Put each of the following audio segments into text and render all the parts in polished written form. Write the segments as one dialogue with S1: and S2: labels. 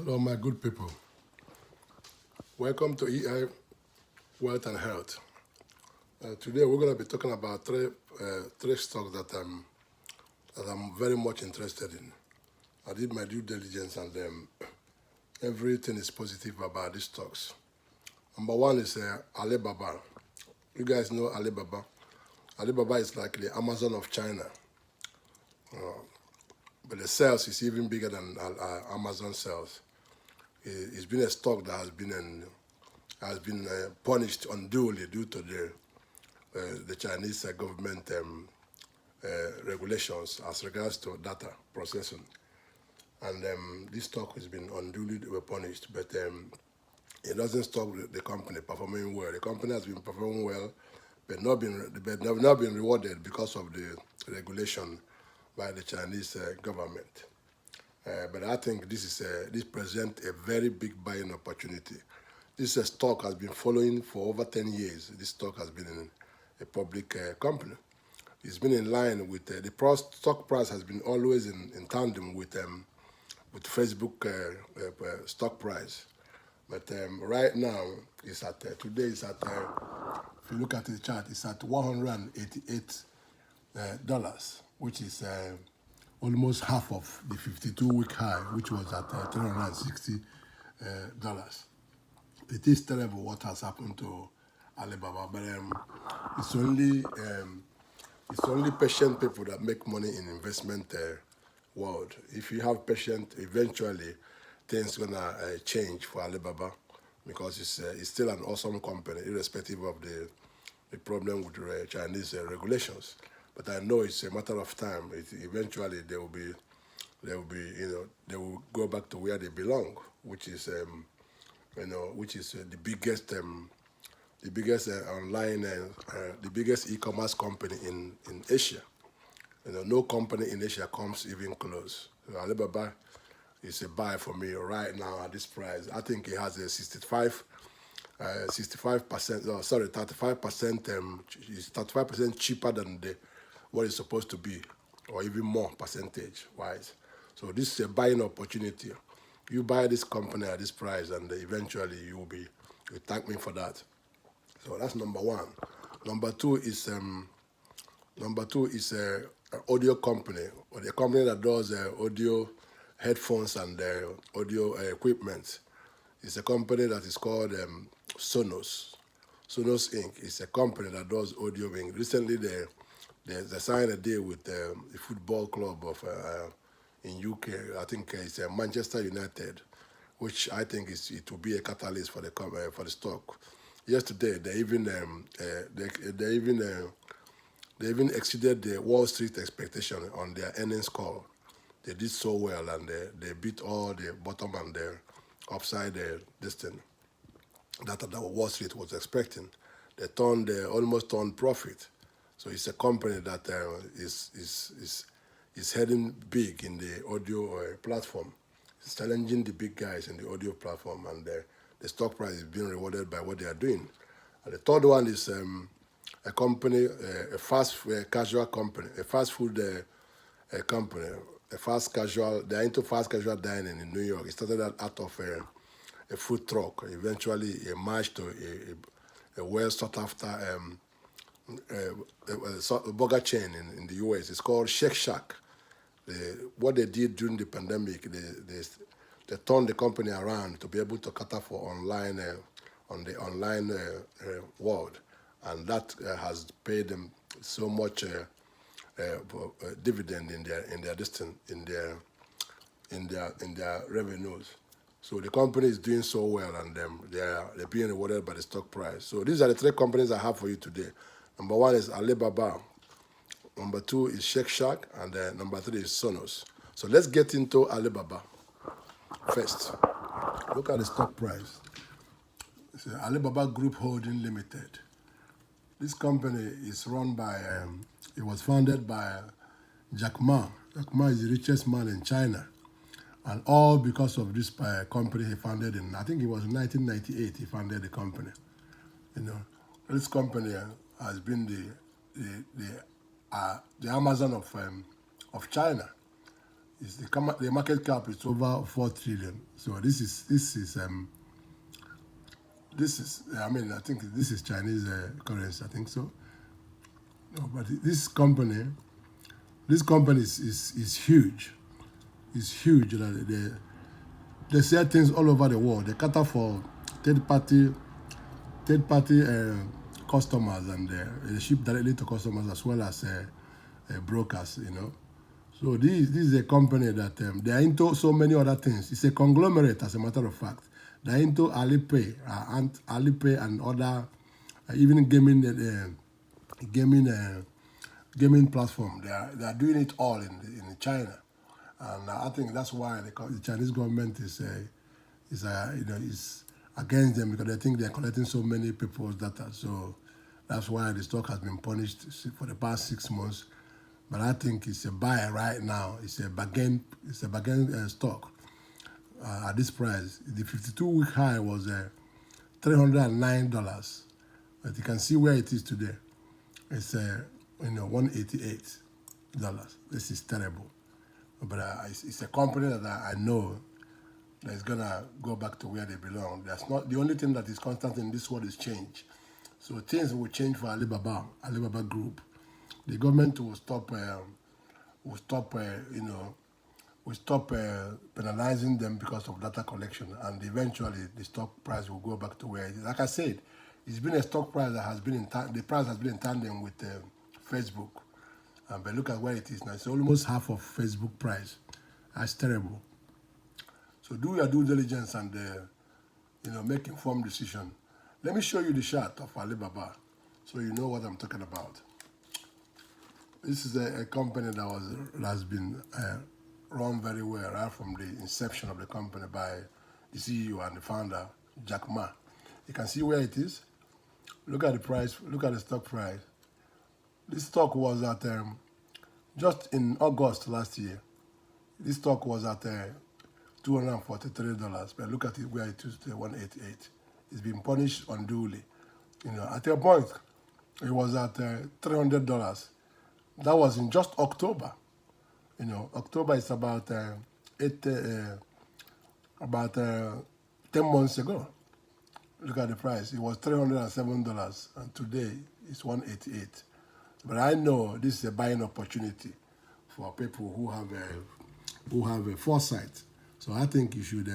S1: Hello, my good people. Welcome to EI Wealth and Health. Today we're going to be talking about three stocks that I'm very much interested in. I did my due diligence and everything is positive about these stocks. Number one is Alibaba. You guys know Alibaba. Alibaba is like the Amazon of China, but the sales is even bigger than Amazon sales. It's been a stock that has been punished unduly due to the Chinese government regulations as regards to data processing. And this stock has been unduly punished, but it doesn't stop the company performing well. The company has been performing well, but have not been rewarded because of the regulation by the Chinese government. But I think this presents a very big buying opportunity. This stock has been following for over 10 years. This stock has been in a public company. It's been in line with the stock price has been always in tandem with Facebook stock price. But right now, it's at today. It's at if you look at the chart, it's at $188, which is almost half of the 52-week high, which was at $360. It is terrible what has happened to Alibaba, but it's only patient people that make money in investment world. If you have patience, eventually things gonna change for Alibaba because it's still an awesome company, irrespective of the problem with the Chinese regulations. But I know it's a matter of time. Eventually they will go back to where they belong, which is the biggest online, the biggest e-commerce company in Asia. No company in Asia comes even close. So Alibaba is a buy for me right now at this price. I think it has a 65%. Oh, sorry, 35%. It's 35% cheaper than what it's supposed to be, or even more percentage wise. So this is a buying opportunity. You buy this company at this price, and eventually you thank me for that. So that's number one. Number two is a audio company, or the company that does audio headphones and audio equipment. It's a company that is called Sonos. Sonos Inc. is a company that does audio. Recently, they signed a deal with the football club of in UK. I think it's Manchester United, which I think it will be a catalyst for the stock. Yesterday, they even exceeded the Wall Street expectation on their earnings call. They did so well, and they beat all the bottom and the upside this thing that Wall Street was expecting. They almost turned profit. So it's a company that is heading big in the audio platform. It's challenging the big guys in the audio platform, and the stock price is being rewarded by what they are doing. And the third one is a company, a fast casual company, a fast food company, they're into fast casual dining in New York. It started out of a food truck, eventually emerged to a well sought after burger chain in the US. It's called Shake Shack. What they did during the pandemic, they turned the company around to be able to cater for online on the online world, and that has paid them so much dividend in their revenues. So the company is doing so well, and they're being rewarded by the stock price. So these are the three companies I have for you today. Number one is Alibaba. Number two is Shake Shack, and number three is Sonos. So let's get into Alibaba first. Look at the stock price. It's Alibaba Group Holding Limited. This company is run by, it was founded by Jack Ma. Jack Ma is the richest man in China. And all because of this company he founded I think it was 1998 he founded the company. This company has been the Amazon of China. The market cap is over 4 trillion. So I mean, I think this is Chinese currency. I think so. No, but this company is huge. It's huge. They sell things all over the world. They cater for third party customers, and they ship directly to customers as well as brokers. So this is a company that they are into so many other things. It's a conglomerate, as a matter of fact. They are into Alipay and other even gaming platform. They are doing it all in China, and I think that's why the Chinese government is against them, because they think they are collecting so many people's data. So that's why the stock has been punished for the past 6 months. But I think it's a buy right now. It's a bargain. It's a bargain stock at this price. The 52-week high was $309, but you can see where it is today. It's $188. This is terrible. But it's a company that I know that is gonna go back to where they belong. That's not the only thing that is constant in this world is change. So things will change for Alibaba Group. The government will stop penalizing them because of data collection, and eventually the stock price will go back to where it is. Like I said, it's been a stock price that has been the price has been in tandem with Facebook, but look at where it is now. It's almost half of Facebook price. That's terrible. So do your due diligence and make informed decision. Let me show you the chart of Alibaba, so you know what I'm talking about. This is a company that has been run very well right from the inception of the company by the CEO and the founder, Jack Ma. You can see where it is. Look at the price. Look at the stock price. This stock was at just in August last year. This stock was at $243, but look at it where it is today, 188. It's been punished unduly. At a point, it was at $300. That was in just October. October is about 10 months ago. Look at the price. It was $307, and today it's 188. But I know this is a buying opportunity for people who have a foresight. So I think you should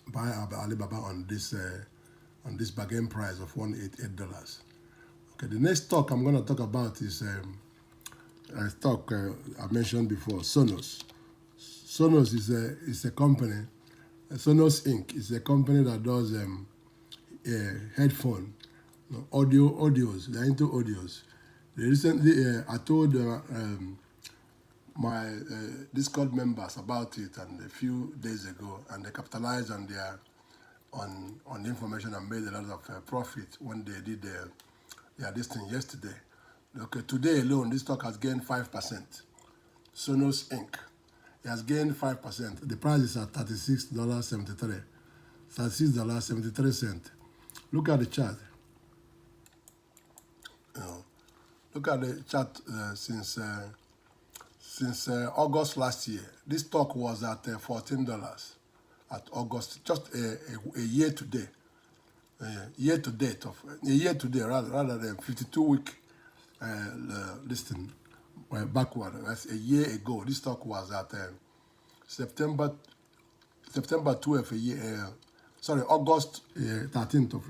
S1: buy Alibaba on this bargain price of $188. Okay, the next stock I'm going to talk about is a stock I mentioned before, Sonos. Sonos is a company. Sonos Inc. is a company that does headphone, audios. They're into audios. They recently, I told my Discord members about it, and a few days ago, and they capitalized on the information and made a lot of profit when they did this thing yesterday. Okay, today alone, this stock has gained 5%. Sonos Inc. It has gained 5%. The price is at $36.73. $36.73. Look at the chart. Look at the chart since August last year. This stock was at $14 at August, just a year today. Year to date rather than 52-week listing backward. That's a year ago. This stock was at September 12th August 13th of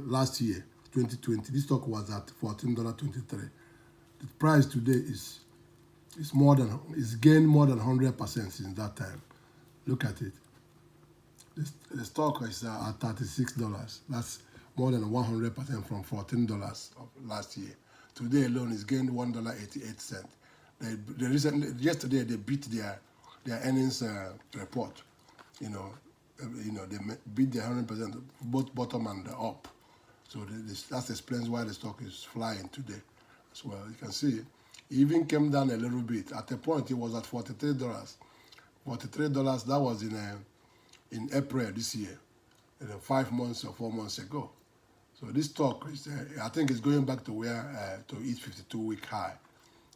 S1: last year, 2020. This stock was at $14.23. The price today is gained more than 100% since that time. Look at it. The stock is at $36. That's more than 100% from $14 of last year. Today alone, it's gained $1.88. Yesterday they beat their earnings report. They beat their 100%, both bottom and up. So that explains why the stock is flying today as well. You can see it even came down a little bit. At a point, it was at $43. $43. That was in April this year, 5 months or 4 months ago. So this stock is, I think, it's going back to where to its 52-week high.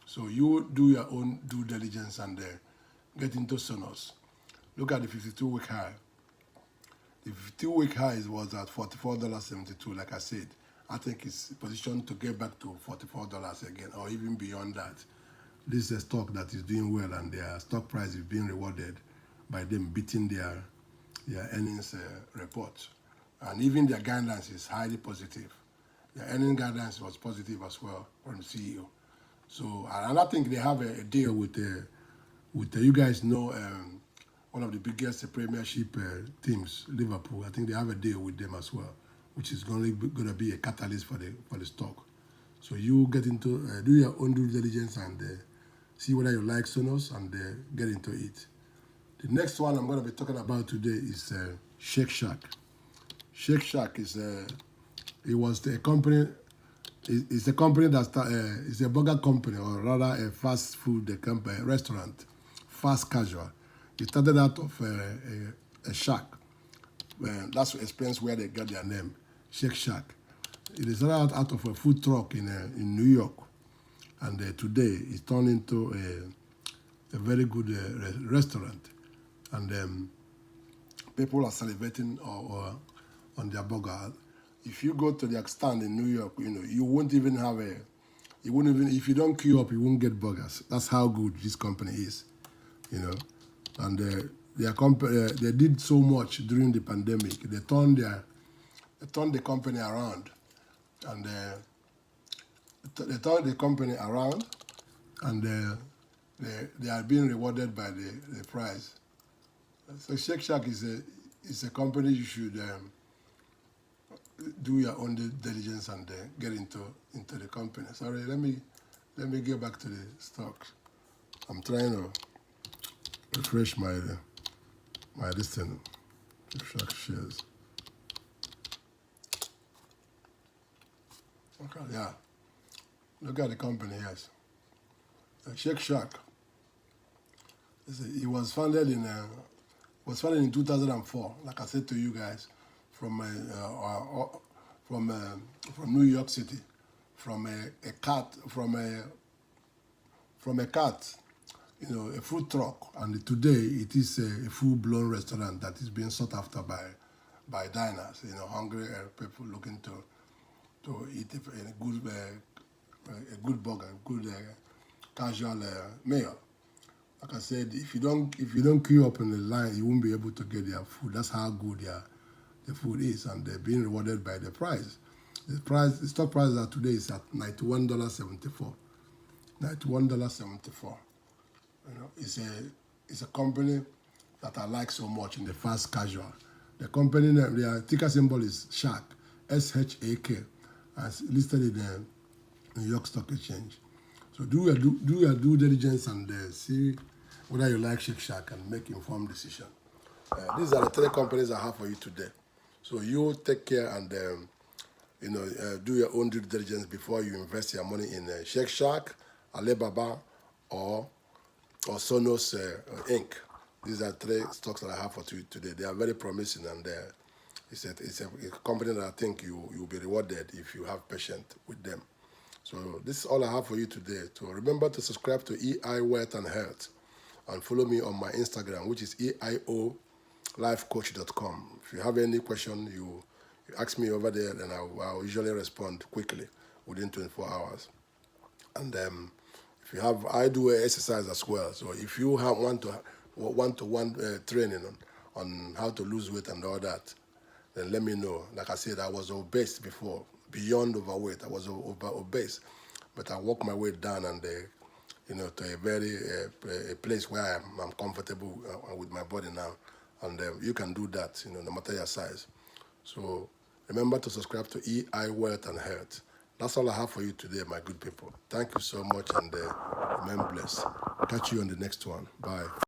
S1: So you do your own due diligence and get into Sonos. Look at the 52-week high. The 52-week high was at $44.72. Like I said, I think it's positioned to get back to $44 again, or even beyond that. This is a stock that is doing well, and their stock price is being rewarded by them beating their earnings report. And even their guidance is highly positive. Their earning guidance was positive as well from the CEO. So, and I think they have a deal with you guys know, one of the biggest Premiership teams, Liverpool. I think they have a deal with them as well, which is going to be a catalyst for the stock. So you get into do your own due diligence and see whether you like Sonos and get into it. The next one I'm going to be talking about today is Shake Shack. Shake Shack is it was a company. It's a company that it's a burger company, or rather a fast food company, restaurant, fast casual. It started out of a shack. That explains where they got their name, Shake Shack. It is started out of a food truck in New York, and today it's turned into a very good restaurant, and people are salivating on their burger. If you go to their stand in New York, you won't even have if you don't queue up, you won't get burgers. That's how good this company is, And they did so much during the pandemic. They turned the company around, and they turned the company around, and they are being rewarded by the prize. So Shake Shack is a company you should do your own diligence and get into the company. Sorry, let me get back to the stocks. I'm trying to refresh my this thing. Shack shares. Okay, yeah. Look at the company, yes. Shake Shack. It was founded in 2004. Like I said to you guys, from New York City, from a cat, a food truck, and today it is a full-blown restaurant that is being sought after by diners, hungry people looking to eat a good burger, a good casual meal. Like I said, if you don't queue up in the line, you won't be able to get their food. That's how good the food is, and they're being rewarded by the price. The stock price today is at $91.74. $91.74. It's a company that I like so much in the fast casual. The company name, their ticker symbol is SHAK, SHAK, as listed in the New York Stock Exchange. So do your due diligence and see whether you like Shake Shack and make informed decision. These are the 3 companies I have for you today. So you take care and do your own due diligence before you invest your money in Shake Shack, Alibaba, or Sonos Inc. These are 3 stocks that I have for you today. They are very promising, and it's a company that I think you'll be rewarded if you have patience with them. So this is all I have for you today. So remember to subscribe to EI Wealth and Health, and follow me on my Instagram, which is EIOLifecoach.com. If you have any question, you ask me over there, and I'll usually respond quickly within 24 hours. And I do exercise as well. So if you want one-to-one training on how to lose weight and all that, then let me know. Like I said, I was obese before, beyond overweight. I was obese, but I worked my way down and to a place where I'm comfortable with my body now. And you can do that, no matter your size. So remember to subscribe to EI Wealth and Health. That's all I have for you today, my good people. Thank you so much, and remain blessed. Catch you on the next one. Bye.